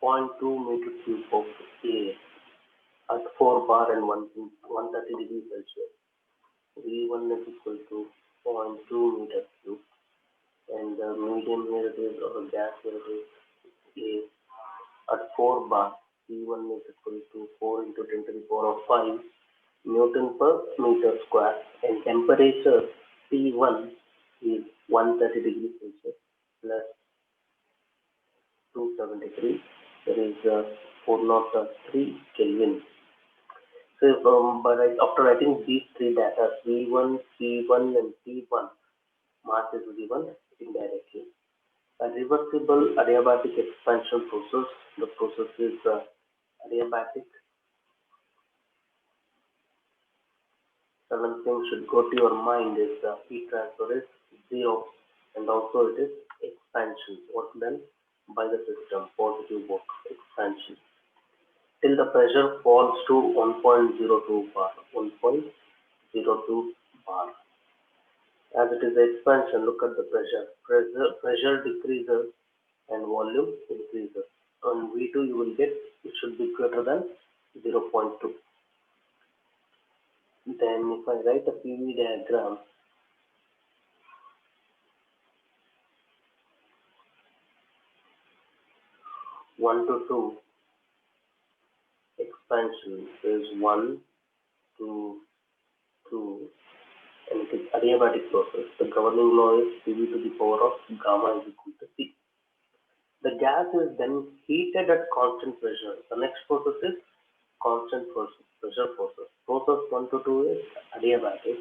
0.2 meter cube of air at 4 bar and 130 degrees Celsius. V1 is equal to 0.2 meter cube, and the medium here it is, or gas here it is, A at 4 bar. V1 is equal to 4 into 10 to the power of 5 Newton per meter square, and temperature T1 is 130 degrees Celsius plus 273. That is 403 Kelvin. So, after writing these three data, V1, P1, and T1, mass is given indirectly. A reversible adiabatic expansion process. The process is adiabatic. Seventh thing should go to your mind is heat transfer is zero, and also it is expansion. Work done by the system, positive work, expansion. Till the pressure falls to 1.02 bar. 1.02 bar. As it is expansion, look at the pressure. Pressure decreases and volume increases. On V2 you will get, it should be greater than 0.2. Then if I write a PV diagram, one to two expansion is 1 to 2, and it is adiabatic process. The governing law is PV to the power of gamma is equal to C. The gas is then heated at constant pressure. The next process is constant pressure process. Process 1 to 2 is adiabatic.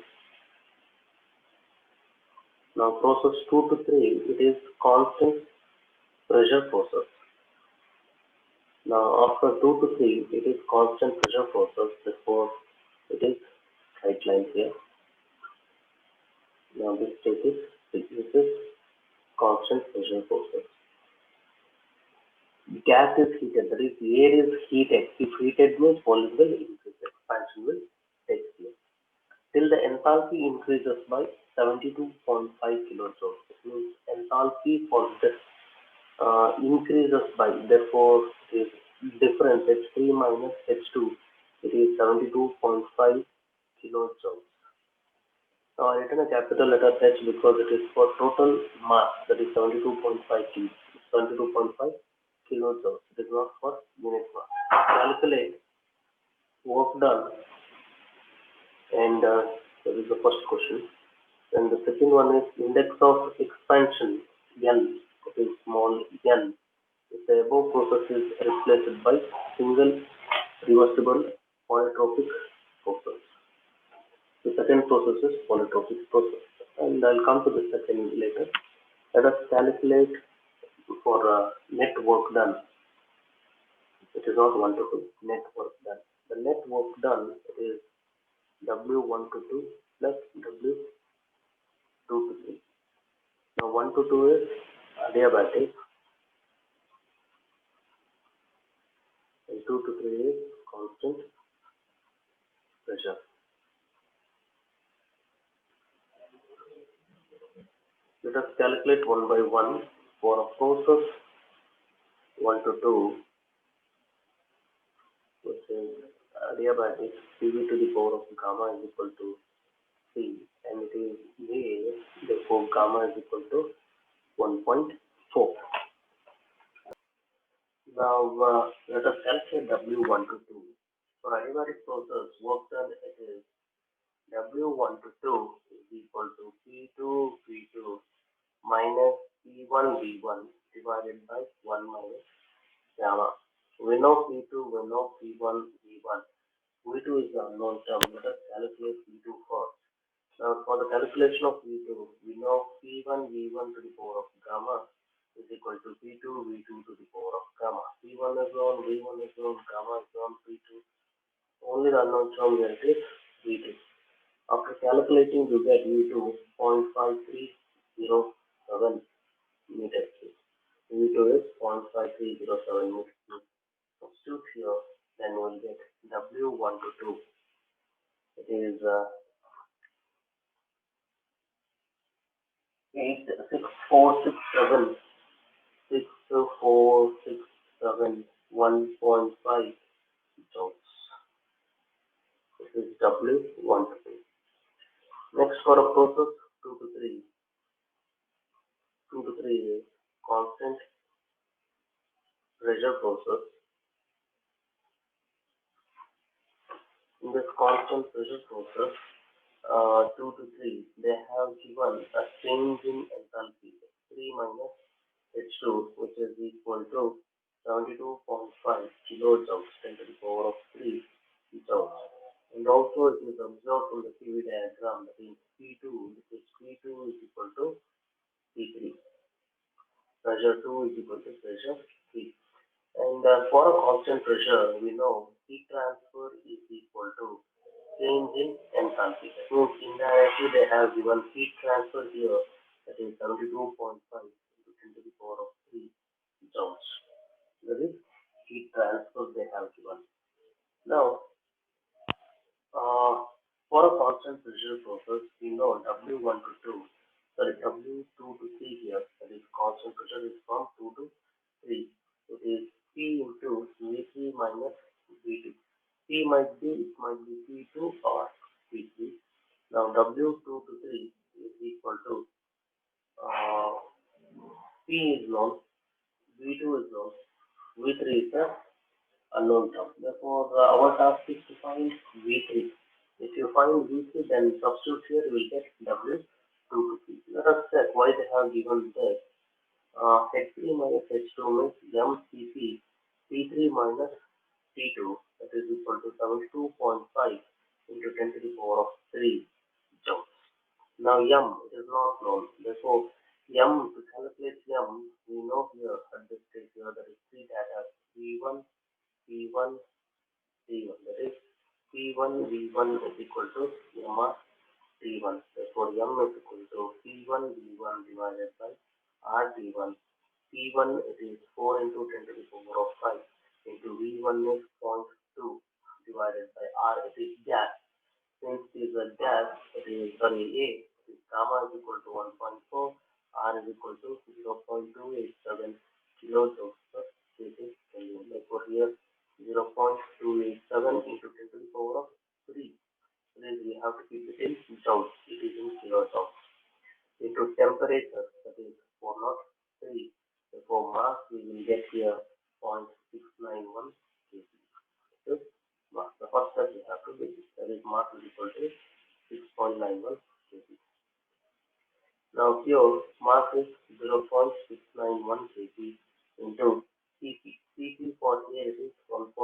Now process 2 to 3, it is constant pressure process. Now after 2 to 3, it is constant pressure process. Therefore, it is right line here. Now this is constant pressure process. Gas is heated, that is air is heated. If heated means volume will increase, expansion will take place. Till the enthalpy increases by 72.5 kilojoules. It means enthalpy for this increases by, therefore it is difference H3 minus H2. It is 72.5 kilojoules. Now I written a capital letter H because it is for total mass, that is 72.5 kilojoules. It is not for unit mass. Calculate work done, and that is the first question. And the second one is index of expansion N, that is small n. If the above process is replaced by single reversible polytropic process. The second process is polytropic process, and I'll come to the second later. Let us calculate for net work done. It is not 1 to 2, net work done. The net work done is W1 to 2 plus W2 to 3. Now 1 to 2 is adiabatic, and 2 to 3 is constant pressure. Let us calculate one by one. For a process 1 to 2, which is adiabatic, PV to the power of gamma is equal to C, and it is A, therefore gamma is equal to 1.4. Now let us calculate W1 to 2. For adiabatic process, work done it is W1 to 2 is equal to P2 V2 minus P1 V1 divided by 1 minus gamma. We know P2, we know P1 V1. V2 is the unknown term. Let us calculate V2 first. Now for the calculation of V2, we know P1 V1 to the power of gamma is equal to P2 V2 to the power of gamma. P1 is known, V1 is known, gamma is known, P2. Only the unknown term here is V2. After calculating, you get V2 0.5307 meters cube. V2 is 0.5307 meters cube. Substitute here, then we'll get W1 to 2. It is 86467 1.5 joules. This is W1 to 2. Next, for a process 2 to 3, 2 to 3 is constant pressure process. In this constant pressure process, 2 to 3, they have given a change in enthalpy, 3 minus H2, which is equal to 72.5 kilojoules, 10 to the power of 3 joules. And also it is observed from the PV diagram that in P2, which is P2 is equal to P3. Pressure 2 is equal to pressure 3. And for a constant pressure, we know heat transfer is equal to change in enthalpy. That means indirectly they have given heat transfer here, that is 72.5 into 10 to the power of 3 joules. That is heat transfer they have given. Now, for a constant pressure process, we know W1 to 2, sorry, W2 to 3 here, that is constant pressure is from 2 to 3. It is P into V3 minus V2. P might be, it might be P2 or P3. Now W2 to 3 is equal to P is known, V2 is known, V3 is the unknown term. Therefore, our task is to find V3. If you find V3, then substitute here, you will get W2 to 3. Let us check why they have given this. H3 minus H2 means MCP P3 minus T2, that is equal to 72.5 into 10 to the power of 3 joules. Now M, it is not known. Therefore, M, to calculate M, we know here at this stage here that is 3 data V1, P1, T1. That is P1, V1 is equal to M T1. Therefore, M is equal to P1, V1 divided by R T1. P1 it is 4 into 10 to the power of 5 into V1 is 0.2 divided by R, it is gas. Since it is a gas, it is sorry A, it is gamma is equal to 1.4, R is equal to 0.287 kilojoules per kg Kelvin. Therefore, here 0.287 into 10 to the power of 3. Then we have to keep it in joules, it is in kilojoules. Into temperature, that is 403. Therefore, mass we will get here 0.691 kg. This mass. The first step we have to do, that is mass is equal to 6.91 kg. Now here mass is 0.691 kg into Cp. Cp for air is 1.005.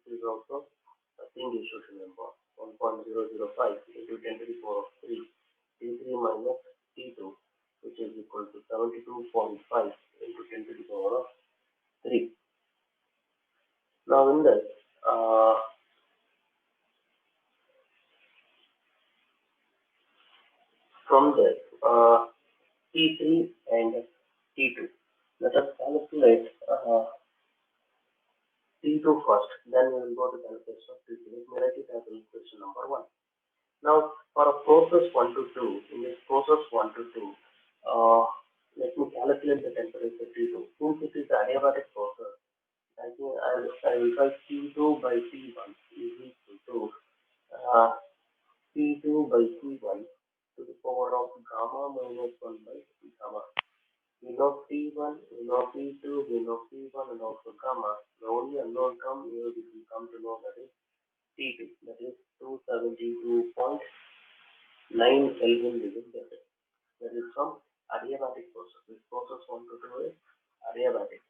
This is also a thing you should remember. 1.005 into 10 to the power of 3. T3 minus T2, which is equal to 72.5 into 10 to the power of 3. Now in this, from this, T3 and T2, let us calculate T2 first, then we will go to calculation of T3. Let me write it as equation number 1. Now, for a process 1 to 2, in this process 1 to 2, let me calculate the temperature T2. Since it is an adiabatic process, I think I will write T2 by T1 is equal to T2 by T1 to the power of gamma minus 1 by gamma. We know T1, we know T2, we know T1 and also gamma. The only unknown term here we will come to know that is T2, that is 272.9 Kelvin within Celsius. That is from adiabatic process. This process 1 to 2 is adiabatic.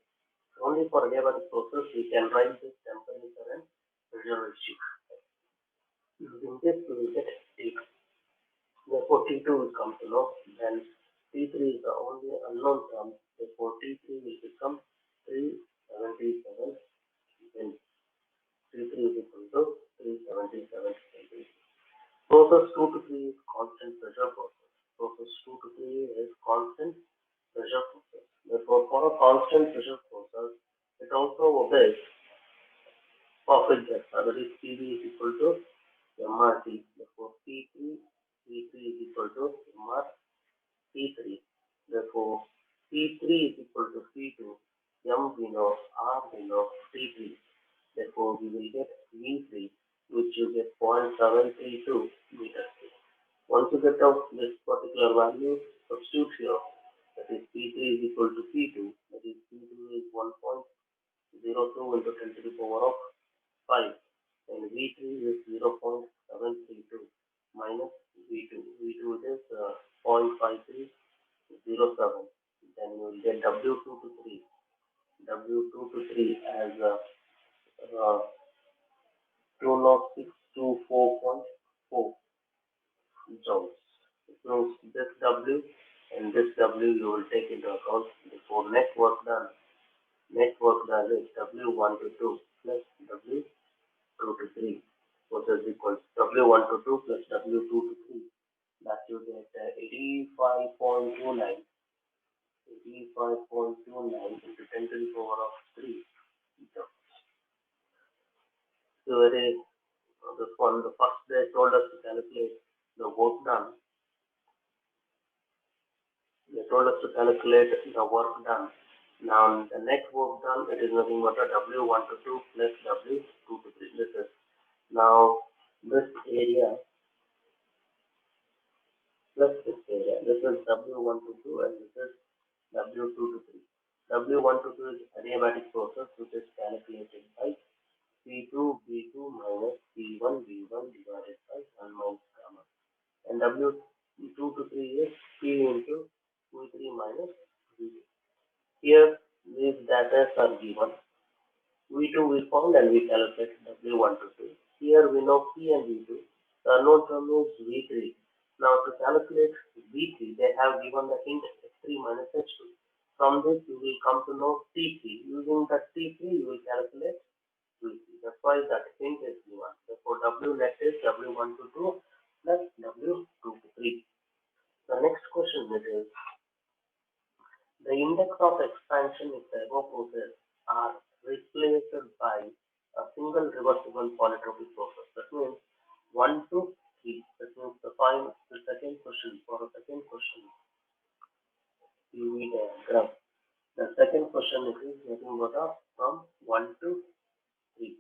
Only for adiabatic process we can write this temperature and pressure ratio. Using this we will get T2. Therefore T2 will come to know, then T3 is the only unknown term. Therefore T3 will become 377 Kelvin. T3 is equal to 377 Kelvin. Process 2 to 3 is constant pressure process. Process 2 to 3 is constant pressure process. Therefore, for a constant pressure process, it also obeys perfect gas. That is PV is equal to MRT. Therefore, P3 is equal to MR P3. Therefore, P3 is equal to P2. M we know, R we know, T3. Therefore, we will get V3, which you get 0.732 meters. Once you get out this particular value, substitute here. That is P3 is equal to P2. That is P2 is 1.02 into 10 to the power of 5. And V3 is 0.732 minus V2. V2 is 0.5307. Then you will get W2 to 3. W2 to 3 as 20624.4 joules. So this W and this W you will take into account before net work done. Net work done is W1 to 2 plus W2 to 3, which is equal to W1 to 2 plus W2 to 3. That you get 85.29 into 10 to the power of 3 joules. So this one, the first they told us to calculate the work done. They told us to calculate the work done. Now the net work done, it is nothing but a W1 to 2 plus W2 to 3. This is now this area plus this area. This is W1 to 2 and this is W2 to 3. W1 to 2 is adiabatic process which is calculated by P2 B2 minus P1 B1 divided by 1 minus gamma. And W2 to 3 is P into V3 minus V2. Here these data are given. V2 we found and we calculate W1 to 2. Here we know P and V2. The unknown term is V3. Now to calculate V3, they have given the hint H3 minus H2. From this you will come to know T3. Using that T3 you will calculate V3. That's why that hint is given. Therefore W net is W1 to 2 plus W2 to 3. The next question is the index of expansion if the above process are replaced by a single reversible polytropic process. That means 1 to 3. That means the second question for the second question PV diagram. The second question is nothing but from 1 to 3.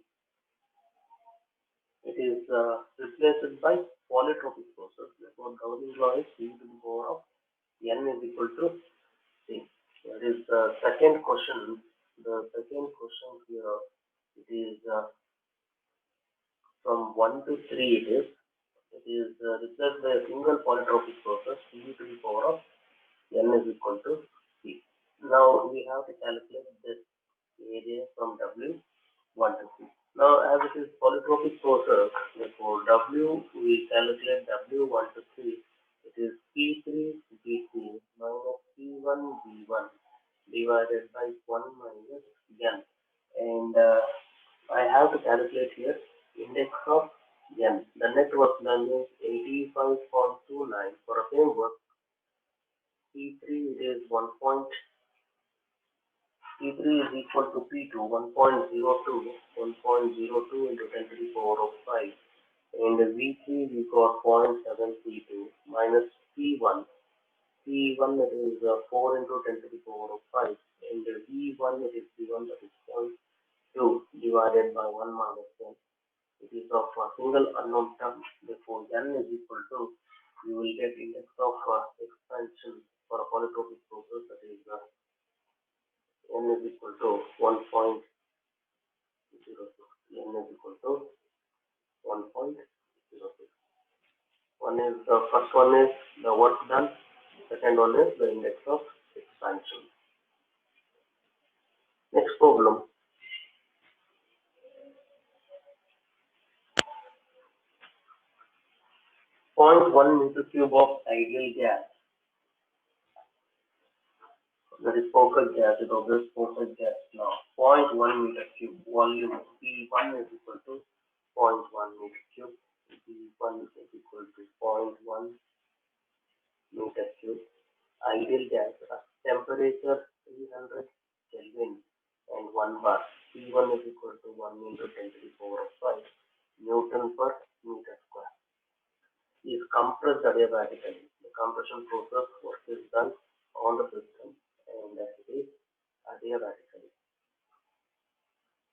It is replaced by polytropic process. Therefore, governing law is P to the power of n is equal to C. That is the second question. The second question here, it is from 1 to 3 it is replaced by a single polytropic process P to the power of n is equal to C. Now we have to calculate this area from W1 to 3. Now as it is polytropic process, therefore W we calculate W1 to 3. It is P3 B3 minus P1 B1 divided by 1 minus n. And I have to calculate here index of n. The net work done is 85.29. For the same work, P3 it is 1. P3 is equal to P2 1.02 into 10 to the power of 5. And V3 we got 0.732 minus P1. P1 it is 4 into 10 to the power of 5. And V1 it is given that is 0.2 divided by 1 minus 10. It is of a single unknown term. Therefore, n is equal to, you will get index of expansion for a polytropic process, that is n is equal to 1.06. N is equal to 1.06. The first one is the work done. Second one is the index of expansion. Next problem. .1 meter cube of ideal gas, that is perfect gas, it obeys perfect gas law. 0.1 meter cube volume P1 is equal to 0.1 meter cube. P1 is equal to 0.1 meter cube. Ideal gas at temperature 300 Kelvin and 1 bar. P1 is equal to 1 into 10 to the power of 5 Newton per meter square. Is compressed adiabatically. The compression process work is done on the system and it is adiabatically.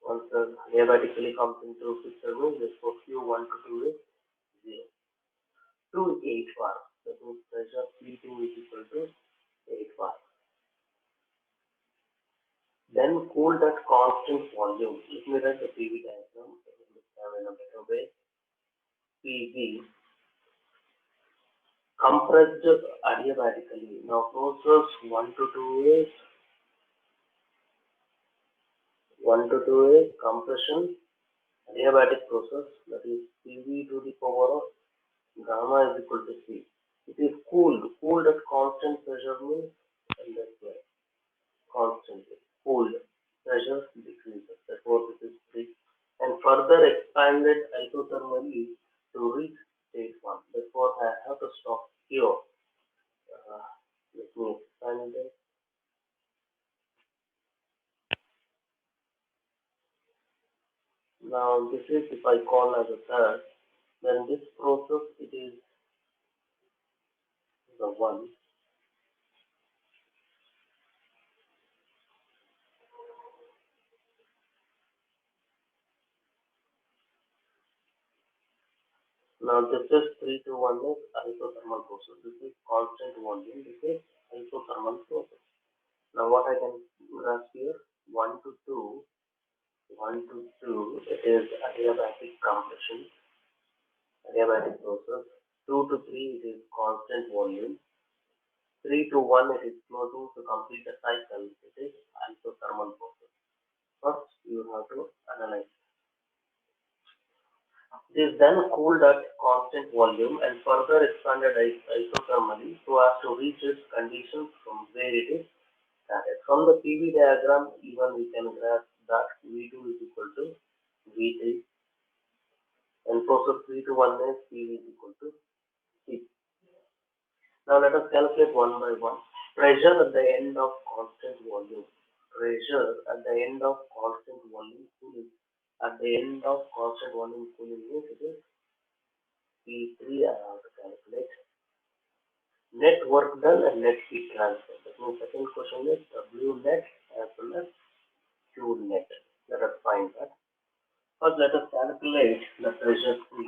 Once the adiabatically comes into picture means therefore Q1 to 2 is 0. To 8 bar. That means pressure P2 is equal to 8 bar. Then cooled at constant volume. Let me write the PV diagram to understand in a better way. PV compressed adiabatically. Now process 1 to 2 is compression adiabatic process, that is PV to the power of gamma is equal to C. It is cooled at constant pressure means, and that's why constantly cooled pressure decreases. Therefore this is 3 and further expanded isothermally to reach state 1. Therefore I have to stop here. Let me expand it. Now this is if I call as a third, then this process it is the 1. Now this is 3 to 1 is isothermal process. This is constant volume. This is isothermal process. Now what I can grasp here, 1 to 2, it is adiabatic compression, adiabatic process. 2 to 3 it is constant volume. 3 to 1 it is closing to complete a cycle. It is isothermal process. First you have to analyze. It is then cooled at constant volume and further expanded isothermally so as to reach its condition from where it is started. From the PV diagram, even we can grasp that V2 is equal to V3 and process 3 to 1 is PV is equal to C. Now let us calculate one by one. Pressure at the end of constant volume. Pressure at the end of constant volume cooling. At the end of constant volume cooling means it is P3 I have to calculate. Net work done and net heat transfer. That means second question is W net as well as Q net. Let us find that. First let us calculate the pressure P.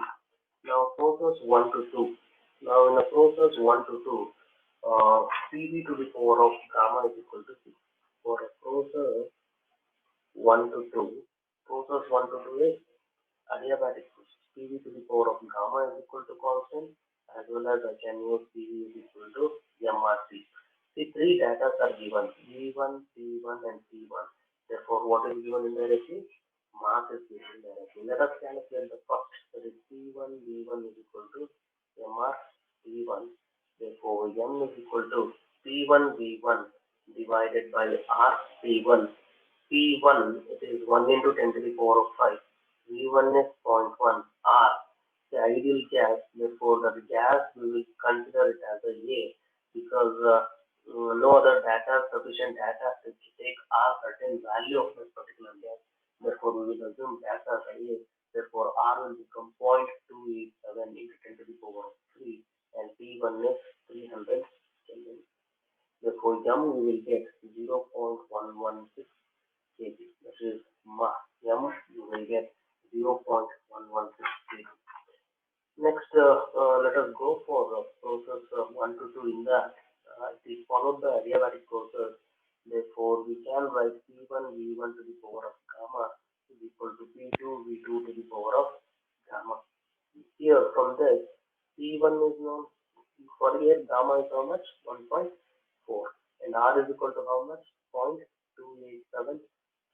Now process 1 to 2. Now in the process 1 to 2, PV to the power of gamma is equal to 6. For a process 1 to 2, process 1 to 2 is adiabatic process. PV to the power of gamma is equal to constant as well as I can use PV is equal to MRC. See, three data are given, V1, P1 and P1. Therefore, what is given indirectly? Mass is given indirectly. Let us calculate the first. That is P1 V1 is equal to MR P1. Therefore, M is equal to P1 V1 divided by R P1. P1 it is 1 into 10 to the power of 5. V1 is 0.1 R. The ideal gas, therefore the gas we will consider it as a A because no other sufficient data to take R certain value of this particular gas. Therefore we will assume gas as A. Therefore R will become 0.287 into 10 to the power of 3 and P1 is 300 Kelvin. Therefore M we will get 0.116 kg. That is mass. M you will get 0.116 kg. Next, let us go for process 1 to 2 in that. It is followed the adiabatic process. Therefore, we can write P1 V1 to the power of gamma is equal to P2 V2 to the power of gamma. Here, from this, P1 is known. For here, gamma is how much? 1.4. And R is equal to how much? 0.287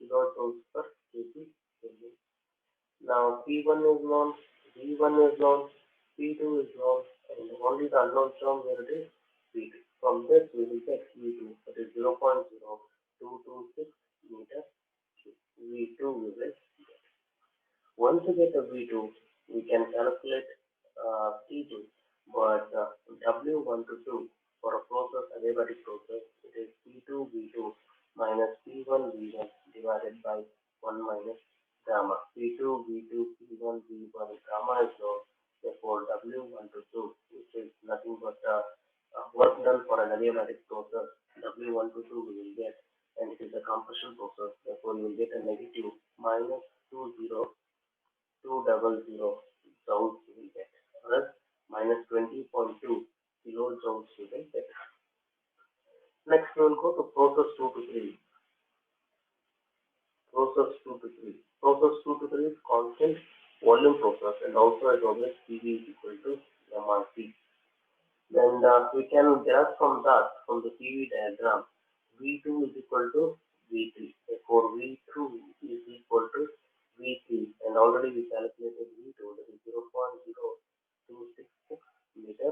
kilojoules per kg. Now, P1 is known. V1 is known, P2 is known, and only the unknown term where it is V2. From this we will get V2, that is 0.0226 meter cube. V2 we will get. Once we get a V2, we can calculate T2, but W1 to 2 for a process, adiabatic process, it is P2 V2 minus P1 V1 divided by 1 minus gamma. P2 V2 P1 V1 gamma is known. Therefore W1 to 2, which is nothing but work done for an adiabatic process, W1 to 2 we will get, and it is the compression joules you will get, or else minus 20.2 kilojoules you will get. Next we will go to process 2 to 3. Process 2 to 3. Process 2 to 3 is constant volume process, and also it always PV is equal to MRT. Then we can graph from that, from the PV diagram, V2 is equal to V3. Therefore, V2 is equal to V3, and already we calculated V2, that is 0.0266 meter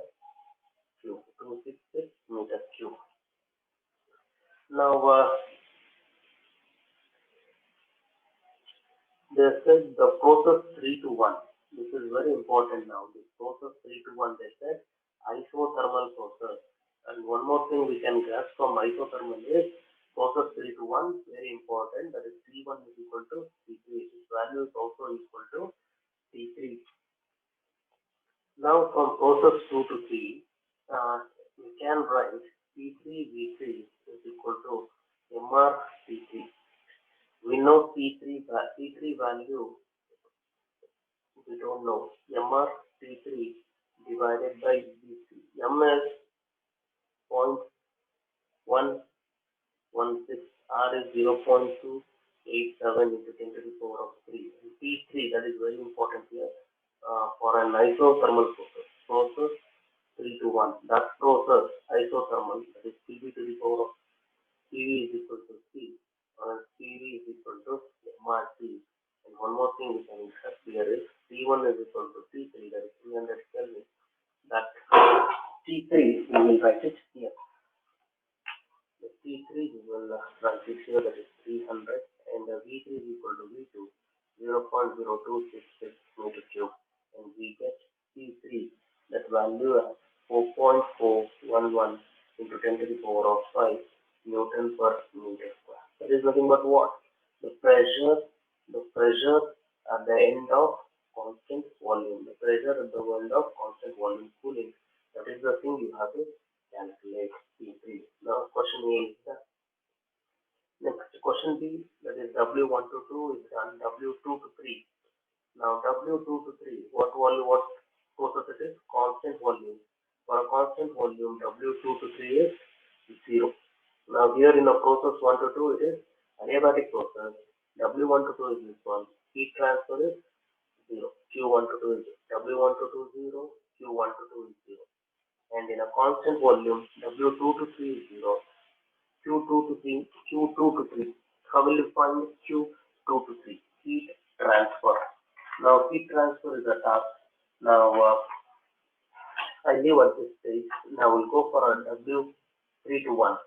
cube. 266 meter cube. Now, they said the process 3 to 1. This is very important now. This process 3 to 1, they said isothermal process. And one more thing we can grasp from isothermal is process 3 to 1, very important. That is T1 is equal to T3. Its value is also equal to T3. Now from process 2 to 3, we can write P3V3 is equal to MR P3. We know P3 value, we don't know. MR P3 divided by V3. M is 0.116, R is 0.287 into 10 to the power of 3. And P3, that is very important here for an isothermal process. Process 3 to 1. That process, isothermal, that is PV to the power of PV is equal to C, or PV is equal to MRT. And one more thing we can discuss here is T1 is equal to T3, that is 300 Kelvin. That T3, we will write it here. The T3 we will write it here, that is 300, and the V3 is equal to V2, 0.0266 meter cube, and we get T3, that value as 4.411 into 10 to the power of 5 Newton per meter square. That is nothing but what? The pressure at the end of constant volume. The pressure at the end of constant volume cooling. That is the thing you have to calculate. P3. Now question A is done. Next question B, that is W1 to 2 is done. W2 to 3. Now W2 to 3, what process it is? Constant volume. For a constant volume, W2 to 3 is 0. Now here in a process 1 to 2, it is adiabatic process. W1 to 2 is this one. Heat transfer is 0. Q1 to 2 is W1 to 2 0. Q1 to 2 is 0. And in a constant volume, W2 to 3 is 0. Q2 to 3. How will you find Q2 to 3? Heat transfer. Now heat transfer is a task. Now I leave at this stage. Now we'll go for a W3 to 1.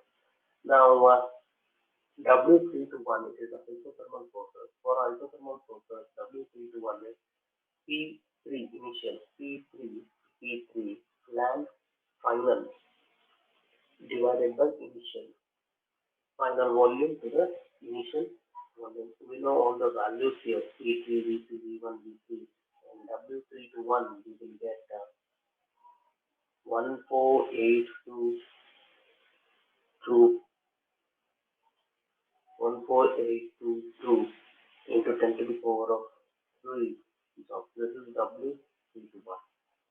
Now W3 to 1, it is a isothermal process. For isothermal process, W3 to 1 is P3 initial, P3 land final divided by initial. Final volume to the initial volume. We know all the values here, P3, V3, V1, V3, and W3 to 1, we will get 14822 into 10 to the power of 3. So this is W3 to 1.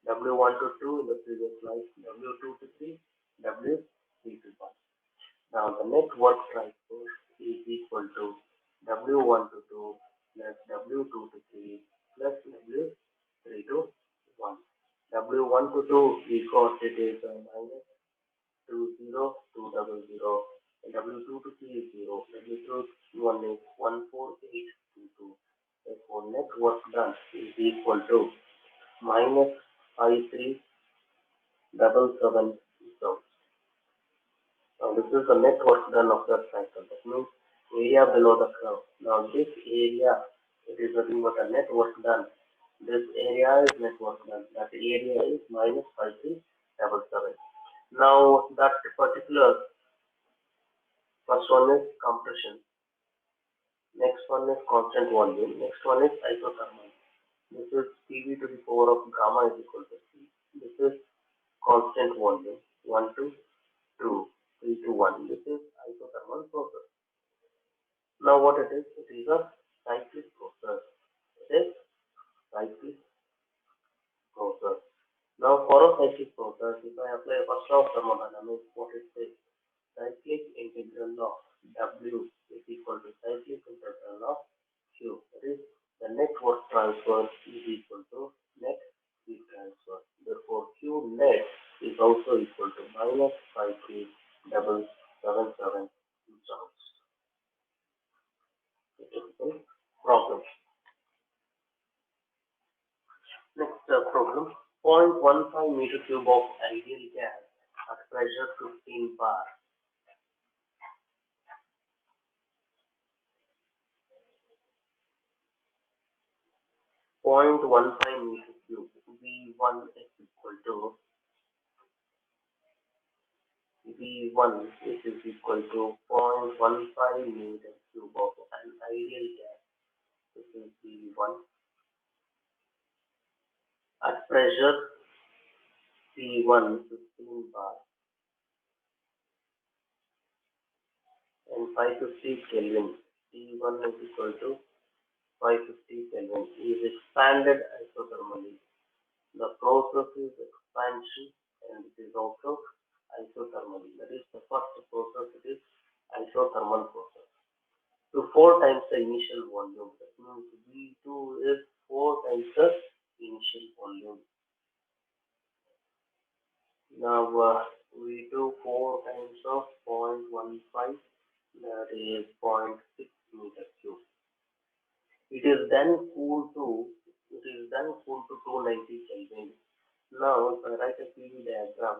W1 to 2 in the previous slide, W2 to 3, W3 to 1. Now the net work transfer is equal to W1 to 2 plus W2 to 3 plus W3 to 1. W1 to 2 we got it is minus 20200, and W2 to 3 is 0. W2 to 1 is 14822. Therefore net work done is equal to minus 5377 joules. Now this is the net work done of the cycle. That means area below the curve. Now this area, it is nothing but a net work done. This area is net work done. That area is minus 5377. Now that particular first one is compression. Next one is constant volume. Next one is isothermal. This is PV to the power of gamma is equal to C. This is constant volume 1 to 2, 3 to 1. This is isothermal process. Now what it is? It is a cyclic process. It is cyclic basic process, if I apply first law of thermodynamics, what it says, cyclic integral of W is equal to cyclic integral of Q. That is, the net work transfer is equal to net heat transfer. Therefore, Q net is also equal to minus 53,777 joules. Typical problem. Next problem. 0.15 meter cube of ideal gas at pressure 15 bar. 0.15 meter cube. V1 is equal to V1 is equal to 0.15 meter cube of an ideal gas. This is V1 at pressure P1 15 bar and 550 Kelvin. T1 is equal to 550 Kelvin is expanded isothermally. The process is expansion and it is also isothermally. That is the first process, it is isothermal process. To 4 times the initial volume. That means V2 is 4 times the initial volume. Now V2 4 times of 0.15, that is 0.6 meter cube. It is then cooled to 290 Kelvin. Now if I write a PV diagram,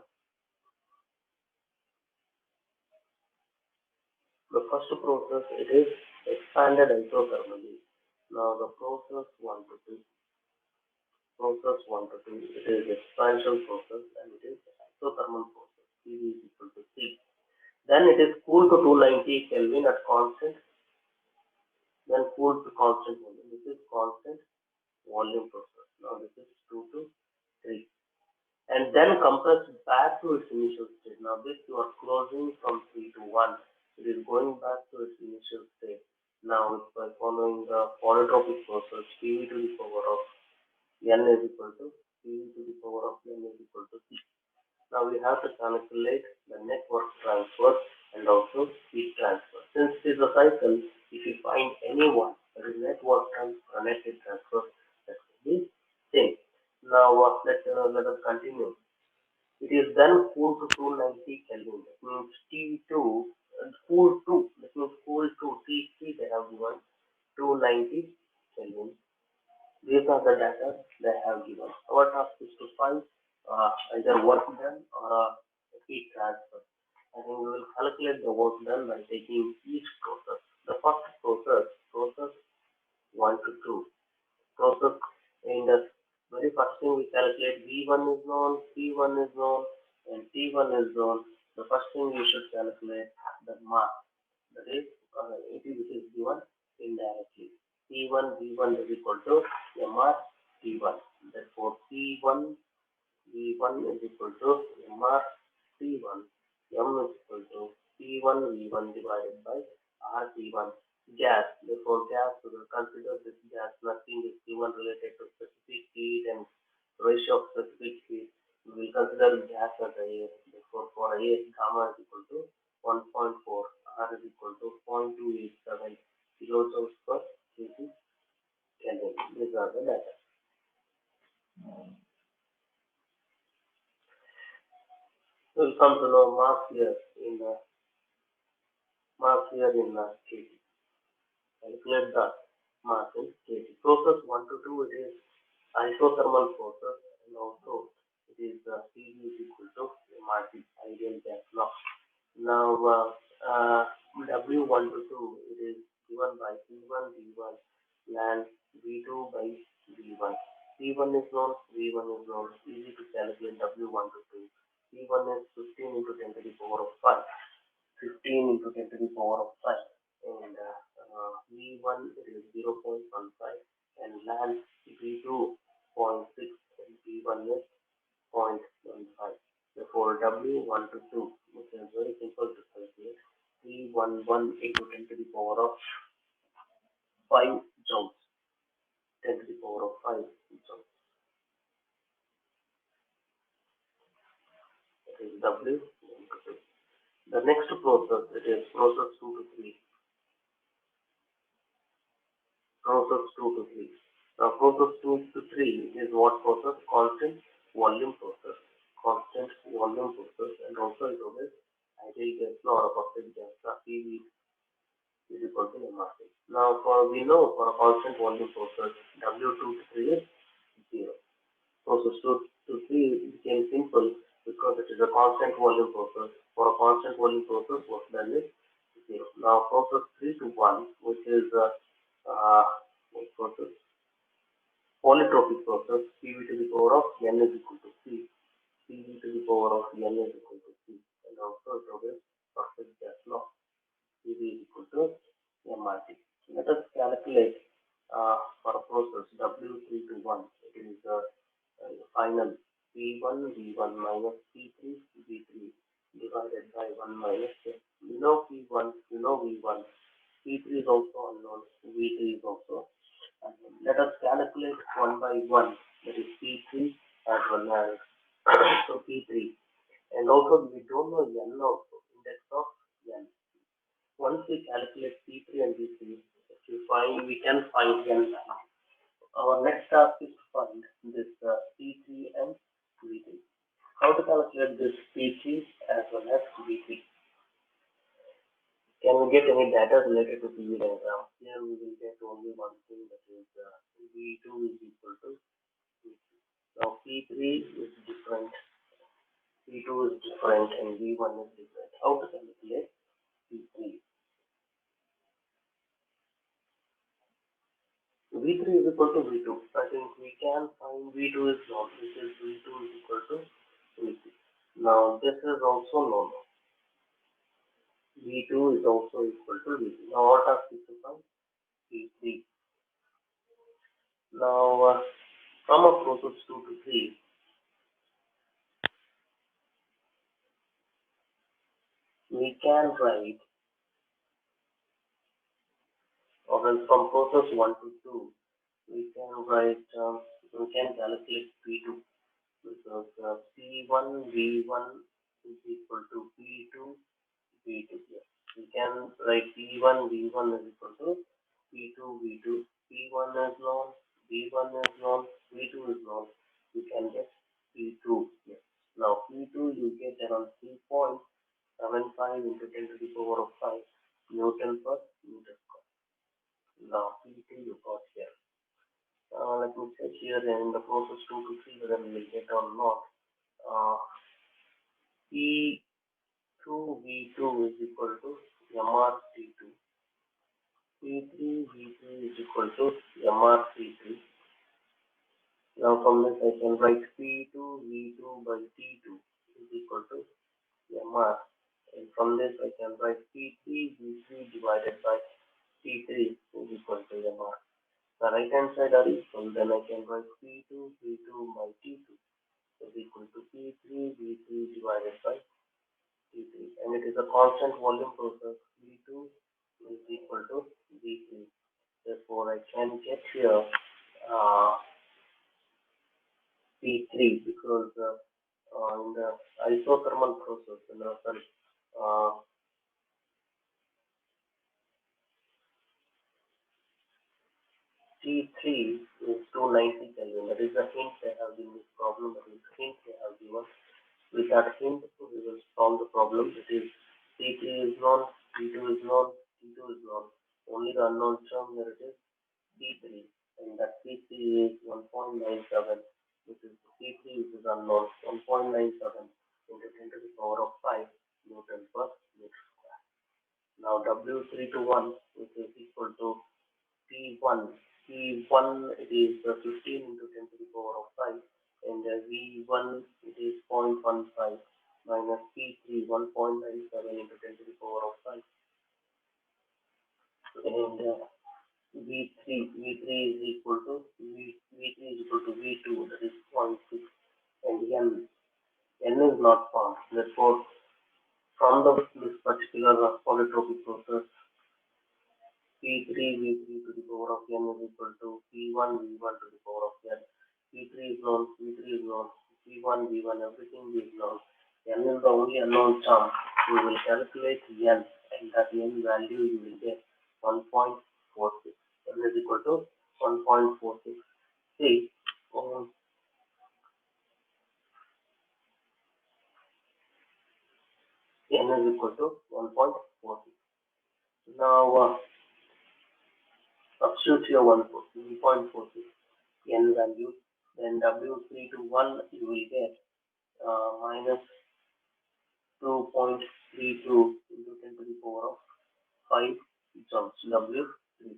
the first process, it is expanded isothermally. Now the process 1 to 2, it is expansion process and it is isothermal process. PV is equal to C. Then it is cooled to 290 Kelvin at constant, then cooled to constant volume. This is constant volume process. Now this is 2 to 3. And then compressed back to its initial state. Now this you are closing from 3 to 1. It is going back to its initial state. Now by following the polytropic process, PV to the power of N is equal to PV to the power of N is equal to C. Now we have to calculate the net work transfer and also heat transfer. Since it is a cycle, if you find any one, that is net work transfer and net heat transfer, that will be same. Now let us continue. It is then cooled to 290 Kelvin. That means T2 cooled to, that means cooled to T3 they have given 290 Kelvin. These are the data they have given. Our task is to find either work done or heat transfer. I think we will calculate the work done by taking each process. The first process 1 to 2. Process in the very first thing we calculate V1 is known, P1 is known, and T1 is known. The first thing we should calculate the mass. That is, it is given indirectly. P1 V1 is equal to MR T1. Therefore, P1 V1 is equal to MR T1. M is equal to P1 V1 divided by RT1. Gas. Therefore, gas, we will consider this gas. Nothing is given related to specific heat and ratio of specific heat. We will consider gas as air. Therefore, for air, gamma is equal to 1.4, R is equal to 0.287 kilojoules per kg Kelvin. These are the data. We will come to know mass here in kg. Calculate the mass in kg. Process 1 to 2, it is isothermal process, and also it is PV is equal to MRT, ideal gas law. Now W1 to 2, it is given by P1 V1 and V2 by V1. P1 is known, V1 is known. Easy to calculate W1 to 2. P1 is 15 into 10 to the power of 5. 15 into 10 to the power of 5. And V1 it is 0.15 and land V2 0.6 and V1 is 0.15. Therefore, W1 to 2, which is very simple to calculate, V11 into 10 to the power of 5 joules. 10 to the power of 5 joules. W 1 to 2. The next process, it is process 2 to 3. Process 2 to 3. Now process 2 to 3 is what process? Constant volume process. Constant volume process, and also it obeys ideal gas law or perfect gas law. PV is equal to MRT. Now we know for a constant volume process, W2 to 3 is 0. Process 2 to 3 became simple because it is a constant volume process. For a constant volume process, work done is 0. Now process 3 to 1, which is what process? Polytropic process, PV to the power of N is equal to C. PV to the power of N is equal to C. And also it obeys perfect gas law. PV is equal to MRT. Let us calculate for a process W3 to 1. It is the final P1 V1 minus P3 V3 divided by 1 minus N. You know P1, you know V1. P3 is also unknown. V3 is also unknown. Let us calculate 1 by 1. That is P3 as well as so P3. And also we don't know N also, index of N. Once we calculate P3 and V3, we can find N. Our next task is to find this P3 and V3. How to calculate this P3 as well as V3? Can we get any data related to PV diagram? Here we will get only one thing, that is V2 is equal to V3. Now P3 is different, P2 is different, and V1 is different. How to calculate P3? V3 is equal to V2. I think we can find V2 is known, which is V2 is equal to V3. Now this is also known. V2 is also equal to V3. Now what are we to find? P3. Now from a process 2 to 3, we can write, or else from process 1 to 2, we can write, we can calculate P2, because P1 V1 is equal to P2 V2. Yes. We can write P1 V1 is equal to P2 V2. P1 is known, V1 is known, V2 is known. You can get P2. Yes. Now P2 you get around 3.75 into 10 to the power of 5 Newton per meter square. Now P2 you got here. Let me check here in the process 2 to 3 whether we will get or not. P2 V2 is equal to MRT2. P3 V3 is equal to MRT3. Now from this I can write P2 V2 by T2 is equal to MR. And from this I can write P3 V3 divided by T3 is equal to MR. The right hand side are equal, then I can write P2 V2 by T2 is equal to P3 V3 divided by T3. And it is a constant volume process. V2 is equal to V3. Therefore, I can get here P3 because in the isothermal process, T3 is 290 Kelvin. That is the hint I have given this problem. That is the hint I have given. With that hint, we will solve the problem. It is T3 is known, T2 is known, T2 is known. Only the unknown term here it is T3, and that T3 is 1.97, which is T3 which is unknown, 1.97 into 10 to the power of 5 Newton per meter square. Now W3 to 1, which is equal to P1. P1 it is 15 into 10 to the power of 5, and V1 it is 0.15 minus P3 1.97 into 10 to the power of 5, and V3 is equal to V3 is equal to V2, that is 0.6, and N is not found. Therefore, from this particular polytropic process, P3 V3 to the power of N is equal to P1 V1 to the power of N. P3 is known, P3 is known, P1 V1, everything is known. N is the only unknown term. We will calculate N, and that N value you will get 1.46. N is equal to 1.46. See, N is equal to 1.46. Now, substitute your 1.46 N value, then W3 to 1 you will get minus 2.32 into 10 to the power of 5 joules W3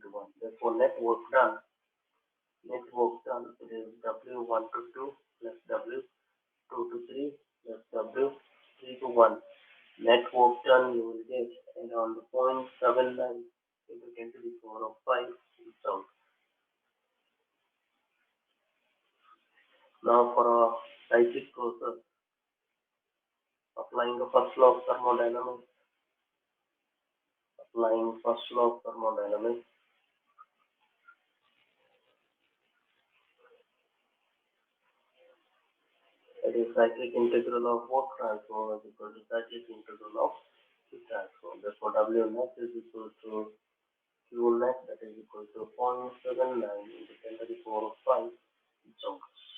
to 1. Therefore, net work done is W1 to 2 plus W2 to 3 plus W3 to 1. Net work done you will get around 0.79 into 10 to the power of 5 joules. Now for a cyclic process, applying the first law of thermodynamics, that is cyclic integral of work transfer is equal to cyclic integral of heat transfer. Therefore, W net is equal to Q net, that is equal to 0.79 into 10 to the power of 5 joules.